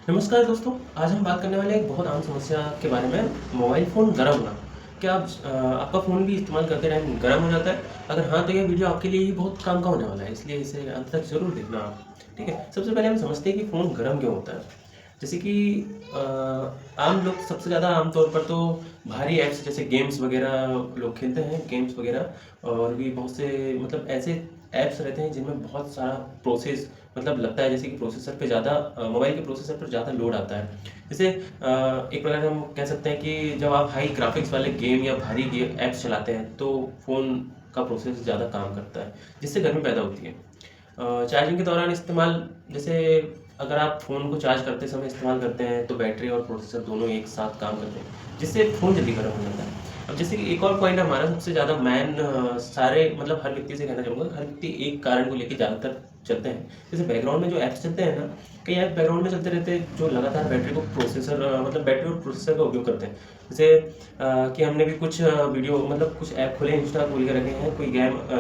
नमस्कार दोस्तों, आज हम बात करने वाले हैं एक बहुत आम समस्या के बारे में, मोबाइल फ़ोन गर्म होना। क्या आपका फ़ोन भी इस्तेमाल करते टाइम गर्म हो जाता है? अगर हाँ, तो यह वीडियो आपके लिए ही बहुत काम का होने वाला है, इसलिए इसे अंत तक ज़रूर देखना आप। ठीक है? सबसे पहले हम समझते हैं कि फ़ोन गर्म क्यों होता है। जैसे कि आम लोग सबसे ज़्यादा आम तौर पर तो भारी ऐप्स जैसे गेम्स वगैरह लोग खेलते हैं, गेम्स वगैरह और भी बहुत से मतलब ऐसे ऐप्स रहते हैं जिनमें बहुत सारा प्रोसेस मतलब लगता है, जैसे कि प्रोसेसर पे ज़्यादा मोबाइल के प्रोसेसर पर ज़्यादा लोड आता है। जैसे एक प्रकार हम कह सकते हैं कि जब आप हाई ग्राफिक्स वाले गेम या भारी ऐप्स चलाते हैं तो फ़ोन का प्रोसेसर ज़्यादा काम करता है, जिससे गर्मी पैदा होती है। चार्जिंग के दौरान इस्तेमाल, जैसे अगर आप फ़ोन को चार्ज करते समय इस्तेमाल करते हैं तो बैटरी और प्रोसेसर दोनों एक साथ काम करते हैं, जिससे फ़ोन जल्दी गर्म हो जाता है। अब जैसे कि एक और पॉइंट हमारा सबसे ज़्यादा सारे मतलब हर व्यक्ति से कहना चाहूँगा, हर व्यक्ति एक कारण को लेके ज़्यादातर चलते हैं। जैसे बैकग्राउंड में जो ऐप्स चलते हैं ना, कई ऐप बैकग्राउंड में चलते रहते हैं जो लगातार बैटरी को मतलब बैटरी और प्रोसेसर का उपयोग करते हैं। जैसे कि हमने भी कुछ वीडियो मतलब कुछ ऐप खोले, इंस्टा खोल के रखे हैं, कोई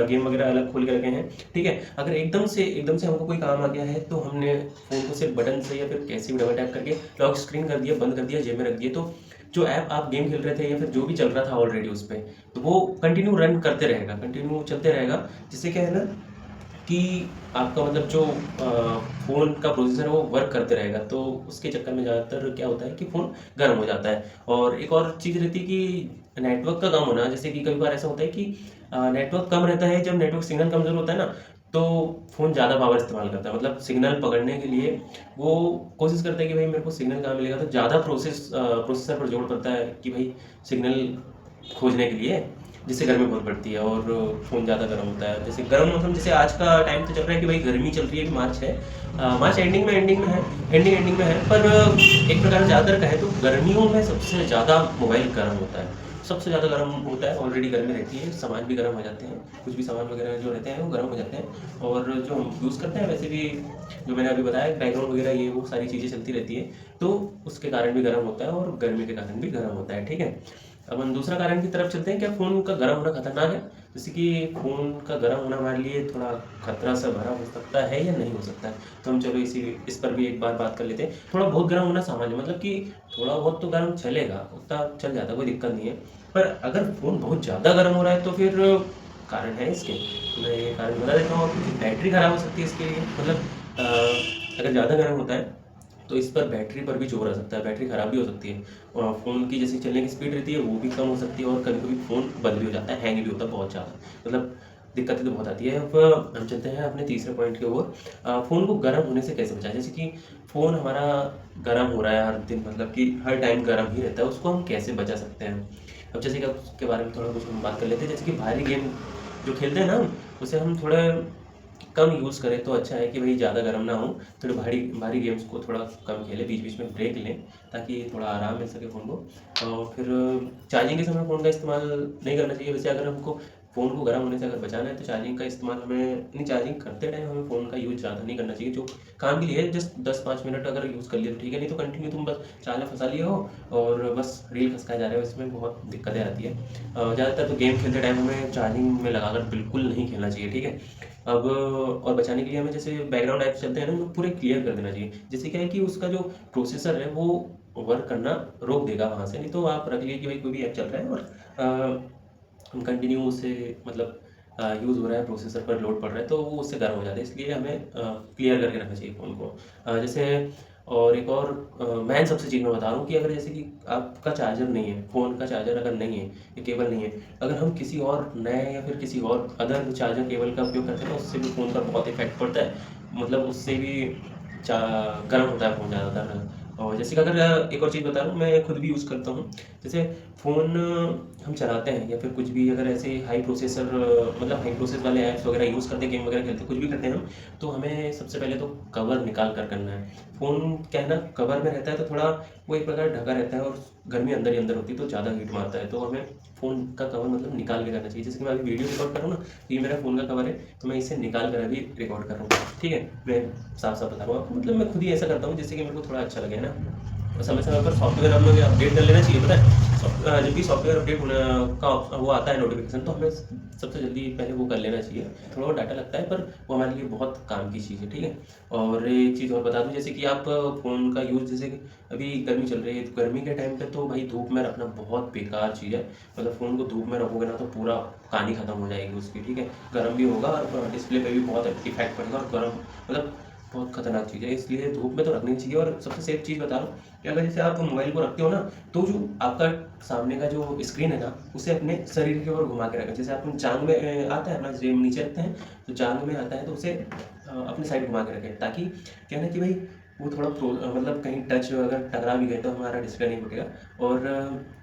गेम वगैरह अलग खोल के रखे हैं, ठीक है? अगर एकदम से हमको कोई काम आ गया है तो हमने फ़ोन को सिर्फ बटन से या फिर कैसे भी डबल टैप करके लॉक स्क्रीन कर दिया, बंद कर दिया, जेब में रख दिए, तो जो ऐप आप गेम खेल रहे थे या फिर जो भी चल रहा था ऑलरेडी उस पे, तो वो कंटिन्यू रन करते रहेगा, कंटिन्यू चलते रहेगा। जिससे क्या है ना कि आपका मतलब जो फ़ोन का प्रोसेसर है वो वर्क करते रहेगा, तो उसके चक्कर में ज़्यादातर क्या होता है कि फ़ोन गर्म हो जाता है। और एक और चीज़ रहती है कि नेटवर्क का कम होना, जैसे कि कई बार ऐसा होता है कि नेटवर्क कम रहता है, जब नेटवर्क सिग्नल कमज़ोर होता है ना, तो फ़ोन ज़्यादा पावर इस्तेमाल करता है। मतलब सिग्नल पकड़ने के लिए वो कोशिश करता है कि भाई मेरे को सिग्नल कहाँ मिलेगा, तो ज़्यादा प्रोसेसर पर जोर पड़ता है कि भाई सिग्नल खोजने के लिए, जिससे गर्मी बहुत बढ़ती है और फ़ोन ज़्यादा गर्म होता है। जैसे गर्म मौसम, जैसे आज का टाइम तो चल रहा है कि भाई गर्मी चल रही है, कि मार्च है, मार्च एंडिंग में है, पर एक प्रकार से ज़्यादातर कहें तो गर्मियों में सबसे ज़्यादा मोबाइल गर्म होता है, सबसे ज़्यादा गर्म होता है। ऑलरेडी गर्मी रहती है, सामान भी गर्म हो जाते हैं, कुछ भी सामान वगैरह जो रहते हैं वो गर्म हो जाते हैं। और जो हम यूज़ करते हैं वैसे भी, जो मैंने अभी बताया, बैकग्राउंड वगैरह ये वो सारी चीज़ें चलती रहती है, तो उसके कारण भी गर्म होता है और गर्मी के कारण भी गर्म होता है, ठीक है? अब हम दूसरा कारण की तरफ चलते हैं, क्या फ़ोन का गर्म होना खतरनाक है? जैसे कि फ़ोन का गर्म होना हमारे लिए थोड़ा खतरा सा भरा हो सकता है या नहीं हो सकता है? तो हम चलो इस पर भी एक बार बात कर लेते हैं। थोड़ा बहुत गर्म होना सामान्य, मतलब कि थोड़ा बहुत तो गर्म चलेगा, उतना चल जाता है, कोई दिक्कत नहीं है। पर अगर फ़ोन बहुत ज़्यादा गर्म हो रहा है तो फिर कारण है इसके। तो मैं ये कारण बता देता हूँ आपको कि बैटरी खराब हो सकती है इसके लिए, मतलब अगर ज़्यादा गर्म होता है तो इस पर बैटरी पर भी जोर आ सकता है, बैटरी खराब भी हो सकती है। और फ़ोन की जैसे चलने की स्पीड रहती है वो भी कम हो सकती है और कभी-कभी फ़ोन बंद भी हो जाता है, हैंग भी होता है बहुत ज़्यादा। मतलब दिक्कतें तो बहुत आती है। अब हम चलते हैं अपने तीसरे पॉइंट की ओर। फ़ोन को गर्म होने से कैसे बचाएँ? जैसे कि फ़ोन हमारा गर्म हो रहा है हर दिन, मतलब कि हर टाइम गर्म ही रहता है, उसको हम कैसे बचा सकते हैं? अब जैसे कि अब उसके बारे में थोड़ा कुछ हम बात कर लेते हैं। जैसे कि भारी गेम जो खेलते हैं ना हम, उसे हम थोड़ा कम यूज़ करें तो अच्छा है कि भाई ज़्यादा गर्म ना हो। थोड़े भारी भारी गेम्स को थोड़ा कम खेलें, बीच-बीच में ब्रेक लें, ताकि थोड़ा आराम मिल सके फ़ोन को। और फिर चार्जिंग के समय फ़ोन का इस्तेमाल नहीं करना चाहिए। वैसे अगर हमको फ़ोन को गर्म होने से अगर बचाना है तो चार्जिंग का इस्तेमाल हमें नहीं, चार्जिंग करते टाइम हमें फ़ोन का यूज़ ज़्यादा नहीं करना चाहिए। जो काम के लिए है जस्ट 10-5 मिनट अगर यूज़ कर लिया तो ठीक है, नहीं तो कंटिन्यू तुम बस चार्जर फँसा लिए हो और बस रील खसकाए जा रहे हो, इसमें बहुत दिक्कतें आती है। ज़्यादातर तो गेम खेलते टाइम हमें चार्जिंग में लगाकर बिल्कुल नहीं खेलना चाहिए, ठीक है? अब और बचाने के लिए हमें जैसे बैकग्राउंड ऐप्स चलते हैं ना, उनको पूरे क्लियर कर देना चाहिए। जिससे क्या है कि उसका जो प्रोसेसर है वो वर्क करना रोक देगा वहाँ से। नहीं तो आप रख लिए कि भाई कोई भी ऐप चल रहा है और हम कंटिन्यू उससे मतलब यूज़ हो रहा है, प्रोसेसर पर लोड पड़ रहा है तो वो उससे गर्म हो जाता है। इसलिए हमें क्लियर करके रखना चाहिए फ़ोन को। जैसे और एक और मेन सबसे चीज़ मैं बता रहा हूँ कि अगर जैसे कि आपका चार्जर नहीं है, फ़ोन का चार्जर अगर नहीं है या केबल नहीं है, अगर हम किसी और नए या फिर किसी और अदर चार्जर केबल का उपयोग करते हैं ना, उससे भी फ़ोन पर बहुत इफ़ेक्ट पड़ता है। मतलब उससे भी चा गर्म होता है फ़ोन ज़्यादातर। और जैसे कि अगर एक और चीज़ बता रहा हूँ, मैं खुद भी यूज़ करता हूँ। जैसे फ़ोन हम चलाते हैं या फिर कुछ भी अगर ऐसे मतलब हाई प्रोसेस वाले ऐप्स वगैरह यूज़ करते हैं, गेम वगैरह खेलते हैं, कुछ भी करते हैं हम, तो हमें सबसे पहले तो कवर निकाल कर करना है। फ़ोन क्या है ना, कवर में रहता है तो थोड़ा वो एक प्रकार ढका रहता है और गर्मी अंदर ही अंदर होती है तो ज़्यादा हीट मारता है, तो हमें फ़ोन का कवर मतलब निकाल के करना चाहिए। जैसे कि मैं अभी वीडियो रिकॉर्ड कर रहा हूँ ना, तो ये मेरा फ़ोन का कवर है, तो मैं इसे निकाल कर अभी रिकॉर्ड कर रहा हूँ, ठीक है? मैं साफ-साफ बता रहा हूँ आपको, मतलब मैं खुद ही ऐसा करता हूँ जिससे कि मेरे को थोड़ा अच्छा लगे ना। समय समय पर सॉफ्टवेयर हम लोग अपडेट कर लेना चाहिए। पता है जब भी सॉफ्टवेयर अपडेट होने का वो आता है नोटिफिकेशन, तो हमें सबसे जल्दी पहले वो कर लेना चाहिए। थोड़ा बहुत डाटा लगता है पर वो हमारे लिए बहुत काम की चीज़ है, ठीक है। और एक चीज़ और बता दूँ, जैसे कि आप फ़ोन का यूज़, जैसे कि अभी गर्मी चल रही है, तो गर्मी के टाइम पे तो भाई धूप में रखना बहुत बेकार चीज़ है। मतलब फ़ोन को धूप में रखोगे ना तो पूरा कहानी ख़त्म हो जाएगी उसकी, ठीक है। गर्म भी होगा और डिस्प्ले पे भी बहुत इफेक्ट पड़ेगा, और गर्म मतलब बहुत खतरनाक चीज़ है, इसलिए धूप में तो रखनी चाहिए। और सबसे सेफ चीज़ बता रहा हूँ कि अगर जैसे आप मोबाइल को रखते हो ना, तो जो आपका सामने का जो स्क्रीन है ना, उसे अपने शरीर के ओर घुमा के रखें। जैसे आप जांग में आता है अपना जेब नीचे रखते हैं, तो जांग में आता है तो उसे अपने साइड घुमा के रखें, ताकि क्या है ना कि भाई वो थोड़ा मतलब कहीं टच अगर टकरा भी गए तो हमारा डिस्प्ले नहीं फटेगा। और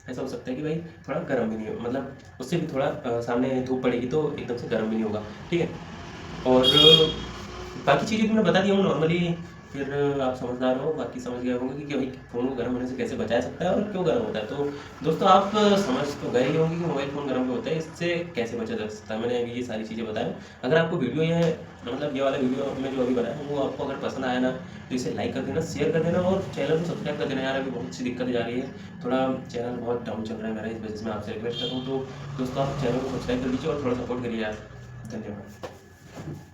ऐसा हो सकता है कि भाई थोड़ा गर्म भी नहीं हो, मतलब उससे भी थोड़ा सामने धूप पड़ेगी तो एकदम से गर्म भी नहीं होगा, ठीक है। और बाकी चीज़ें तो मैं बता दिया हूँ नॉर्मली, फिर आप समझदार हो, बाकी समझ गए होंगे कि भाई फ़ोन को गर्म होने से कैसे बचाया सकता है और क्यों गर्म होता है। तो दोस्तों आप समझ तो गए ही होंगे कि मोबाइल फ़ोन गर्म क्यों होता है, इससे कैसे बचा जा सकता है। मैंने अभी ये सारी चीज़ें बताई। अगर आपको वीडियो ये मतलब ये वाला वीडियो मैं जो अभी बनाया हूँ वो आपको अगर पसंद आया ना, तो इसे लाइक कर देना, शेयर कर देना और चैनल को सब्सक्राइब कर देना। यार अभी बहुत सी दिक्कत जा रही है, थोड़ा चैनल बहुत डाउन चल रहा है मेरा, इस वजह से मैं आपसे रिक्वेस्ट कर रहा हूँ। तो दोस्तों आप चैनल को सब्सक्राइब कर लीजिए और थोड़ा सपोर्ट करिए यार। धन्यवाद।